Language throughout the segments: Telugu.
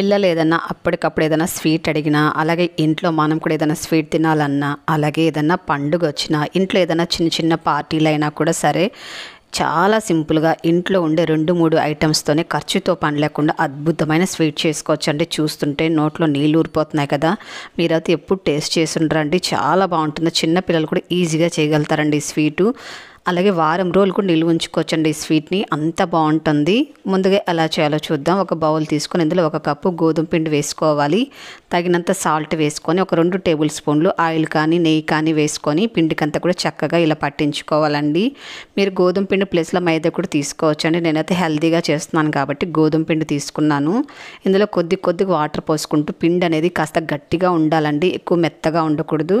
పిల్లలు ఏదన్నా అప్పటికప్పుడు ఏదైనా స్వీట్ అడిగినా, అలాగే ఇంట్లో మనం కూడా ఏదైనా స్వీట్ తినాలన్నా, అలాగే ఏదన్నా పండుగ వచ్చినా, ఇంట్లో ఏదైనా చిన్న చిన్న పార్టీలు అయినా కూడా సరే చాలా సింపుల్గా ఇంట్లో ఉండే 2-3 ఐటమ్స్తోనే ఖర్చుతో పని లేకుండా అద్భుతమైన స్వీట్ చేసుకోవచ్చు అండి. చూస్తుంటే నోట్లో నీళ్ళు ఊరిపోతున్నాయి కదా. మీరైతే ఎప్పుడు టేస్ట్ చేసి ఉండరండి. చాలా బాగుంటుంది. చిన్నపిల్లలు కూడా ఈజీగా చేయగలుగుతారండి ఈ స్వీటు. అలాగే వారం రోజులు కూడా నిల్వ ఉంచుకోవచ్చండి ఈ స్వీట్ని. అంత బాగుంటుంది. ముందుగా ఎలా చేయాలో చూద్దాం. ఒక బౌల్ తీసుకొని ఇందులో 1 కప్పు గోధుమ పిండి వేసుకోవాలి. తగినంత సాల్ట్ వేసుకొని ఒక 2 టేబుల్ స్పూన్లు ఆయిల్ కానీ నెయ్యి కానీ వేసుకొని పిండికంతా కూడా చక్కగా ఇలా పట్టించుకోవాలండి. మీరు గోధుమ పిండి ప్లేస్లో మైదా కూడా తీసుకోవచ్చండి. నేనైతే హెల్తీగా చేస్తున్నాను కాబట్టి గోధుమ పిండి తీసుకున్నాను. ఇందులో కొద్దిగా వాటర్ పోసుకుంటూ పిండి అనేది కాస్త గట్టిగా ఉండాలండి. ఎక్కువ మెత్తగా ఉండకూడదు.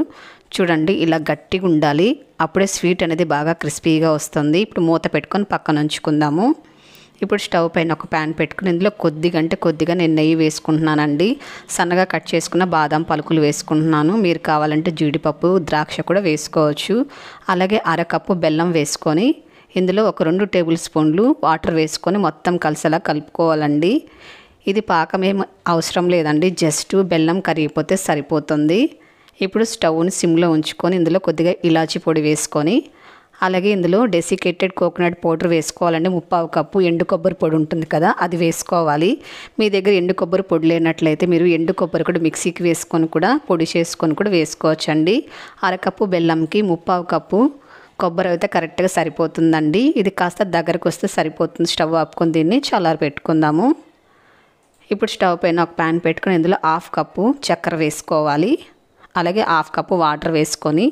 చూడండి ఇలా గట్టిగా ఉండాలి. అప్పుడే స్వీట్ అనేది బాగా క్రిస్పీగా వస్తుంది. ఇప్పుడు మూత పెట్టుకొని పక్కన ఉంచుకుందాము. ఇప్పుడు స్టవ్ పైన ఒక ప్యాన్ పెట్టుకుని ఇందులో కొద్దిగా నేను నెయ్యి వేసుకుంటున్నానండి. సన్నగా కట్ చేసుకున్న బాదం పలుకులు వేసుకుంటున్నాను. మీరు కావాలంటే జీడిపప్పు, ద్రాక్ష కూడా వేసుకోవచ్చు. అలాగే 1/2 కప్పు బెల్లం వేసుకొని ఇందులో ఒక 2 టేబుల్ స్పూన్లు వాటర్ వేసుకొని మొత్తం కలిసేలా కలుపుకోవాలండి. ఇది పాకమేం అవసరం లేదండి. జస్ట్ బెల్లం కరిగిపోతే సరిపోతుంది. ఇప్పుడు స్టవ్ని సిమ్లో ఉంచుకొని ఇందులో కొద్దిగా ఇలాచీ పొడి వేసుకొని, అలాగే ఇందులో డెసికేటెడ్ కోకోనట్ పౌడర్ వేసుకోవాలండి. 3/4 కప్పు ఎండు కొబ్బరి పొడి ఉంటుంది కదా, అది వేసుకోవాలి. మీ దగ్గర ఎండు కొబ్బరి పొడి లేనట్లయితే మీరు ఎండు కొబ్బరి కూడా మిక్సీకి వేసుకొని కూడా పొడి చేసుకొని కూడా వేసుకోవచ్చండి. 1/2 కప్పు బెల్లంకి 3/4 కప్పు కొబ్బరి అయితే కరెక్ట్గా సరిపోతుందండి. ఇది కాస్త దగ్గరకు వస్తే సరిపోతుంది. స్టవ్ ఆపుకొని దీన్ని చల్లారి పెట్టుకుందాము. ఇప్పుడు స్టవ్ పైన ఒక ప్యాన్ పెట్టుకొని ఇందులో 1/2 కప్పు చక్కెర వేసుకోవాలి. అలాగే 1/2 కప్పు వాటర్ వేసుకొని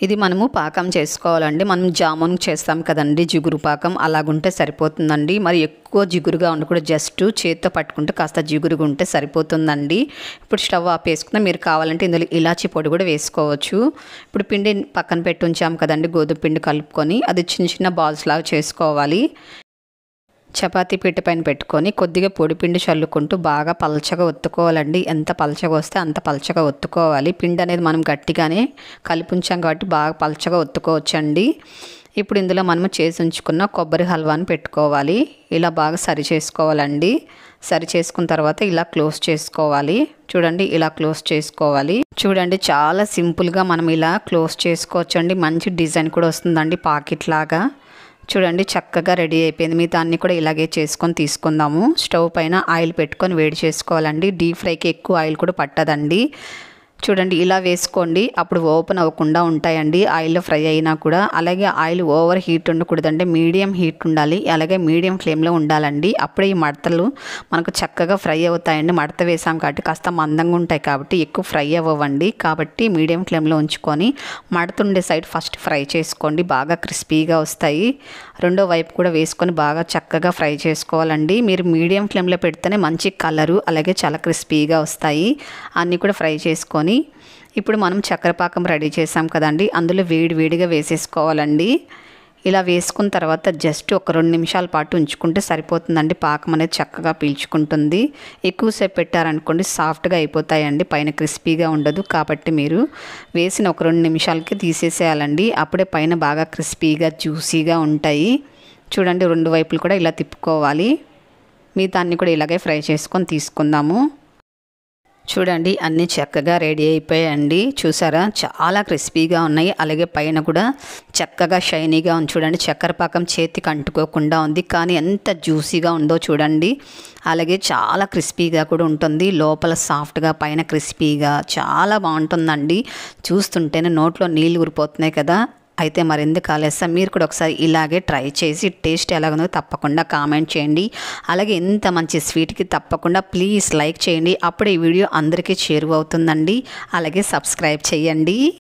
ఇది మనము పాకం చేసుకోవాలండి. మనం జామున్ చేస్తాం కదండి, జిగురు పాకం అలాగుంటే సరిపోతుందండి. మరి ఎక్కువ జిగురుగా ఉండకూడదు. జస్ట్ చేతితో పట్టుకుంటే కాస్త జిగురుగా ఉంటే సరిపోతుందండి. ఇప్పుడు స్టవ్ ఆపేసుకున్న మీరు కావాలంటే ఇందులో ఇలాచీ పొడి కూడా వేసుకోవచ్చు. ఇప్పుడు పిండి పక్కన పెట్టి ఉంచాం కదండి, గోధుమ పిండి కలుపుకొని అది చిన్న బాల్స్ లాగా చేసుకోవాలి. చపాతీ పీట పైన పెట్టుకొని కొద్దిగా పొడిపిండి చల్లుకుంటూ బాగా పలచగా ఒత్తుకోవాలండి. ఎంత పలచగా వస్తే అంత పలచగా ఒత్తుకోవాలి. పిండి అనేది మనం గట్టిగానే కలిపి ఉంచాం కాబట్టి బాగా పలచగా ఒత్తుకోవచ్చండి. ఇప్పుడు ఇందులో మనము చేసి ఉంచుకున్న కొబ్బరి హల్వాని పెట్టుకోవాలి. ఇలా బాగా సరి చేసుకోవాలండి. సరి చేసుకున్న తర్వాత ఇలా క్లోజ్ చేసుకోవాలి. చూడండి ఇలా క్లోజ్ చేసుకోవాలి. చూడండి చాలా సింపుల్గా మనం ఇలా క్లోజ్ చేసుకోవచ్చండి. మంచి డిజైన్ కూడా వస్తుందండి పాకెట్ లాగా. చూడండి చక్కగా రెడీ అయిపోయింది. మిగతా అన్నీ కూడా ఇలాగే చేసుకొని తీసుకుందాము. స్టవ్ పైన ఆయిల్ పెట్టుకొని వేడి చేసుకోవాలండి. డీప్ ఫ్రైకి ఎక్కువ ఆయిల్ కూడా పట్టదండి. చూడండి ఇలా వేసుకోండి. అప్పుడు ఓపెన్ అవ్వకుండా ఉంటాయండి ఆయిల్లో ఫ్రై అయినా కూడా. అలాగే ఆయిల్ ఓవర్ హీట్ ఉండకూడదండి, మీడియం హీట్ ఉండాలి. అలాగే మీడియం ఫ్లేమ్లో ఉండాలండి. అప్పుడే ఈ మడతలు మనకు చక్కగా ఫ్రై అవుతాయండి. మడత వేసాం కాబట్టి కాస్త మందంగా ఉంటాయి కాబట్టి ఎక్కువ ఫ్రై అవ్వండి. కాబట్టి మీడియం ఫ్లేమ్లో ఉంచుకొని మడత ఉండే సైడ్ ఫస్ట్ ఫ్రై చేసుకోండి. బాగా క్రిస్పీగా వస్తాయి. రెండో వైపు కూడా వేసుకొని బాగా చక్కగా ఫ్రై చేసుకోవాలండి. మీరు మీడియం ఫ్లేమ్లో పెడితేనే మంచి కలరు అలాగే చాలా క్రిస్పీగా వస్తాయి. అన్నీ కూడా ఫ్రై చేసుకొని ఇప్పుడు మనం చక్కెర పాకం రెడీ చేసాం కదండి, అందులో వేడిగా వేసేసుకోవాలండి. ఇలా వేసుకున్న తర్వాత జస్ట్ ఒక 2 నిమిషాల పాటు ఉంచుకుంటే సరిపోతుందండి. పాకం అనేది చక్కగా పీల్చుకుంటుంది. ఎక్కువసేపు పెట్టారనుకోండి సాఫ్ట్గా అయిపోతాయండి, పైన క్రిస్పీగా ఉండదు. కాబట్టి మీరు వేసిన ఒక 2 నిమిషాలకి తీసేసేయాలండి. అప్పుడే పైన బాగా క్రిస్పీగా జ్యూసీగా ఉంటాయి. చూడండి 2 వైపులు కూడా ఇలా తిప్పుకోవాలి. మిగతా అన్నీ కూడా ఇలాగే ఫ్రై చేసుకొని తీసుకుందాము. చూడండి అన్నీ చక్కగా రెడీ అయిపోయాయండి. చూసారా చాలా క్రిస్పీగా ఉన్నాయి. అలాగే పైన కూడా చక్కగా షైనీగా ఉంది. చూడండి చక్కెర పాకం చేతికి అంటుకోకుండా ఉంది, కానీ ఎంత జ్యూసీగా ఉందో చూడండి. అలాగే చాలా క్రిస్పీగా కూడా ఉంటుంది. లోపల సాఫ్ట్గా పైన క్రిస్పీగా చాలా బాగుంటుందండి. చూస్తుంటేనే నోట్లో నీళ్ళు ఊరిపోతున్నాయి కదా. అయితే మరెందుకు ఆలస్యం, మీరు కూడా ఒకసారి ఇలాగే ట్రై చేసి టేస్ట్ ఎలాగుందో తప్పకుండా కామెంట్ చేయండి. అలాగే ఇంత మంచి స్వీట్కి తప్పకుండా ప్లీజ్ లైక్ చేయండి. అప్పుడే ఈ వీడియో అందరికీ చేరువవుతుందండి. అలాగే సబ్స్క్రైబ్ చేయండి.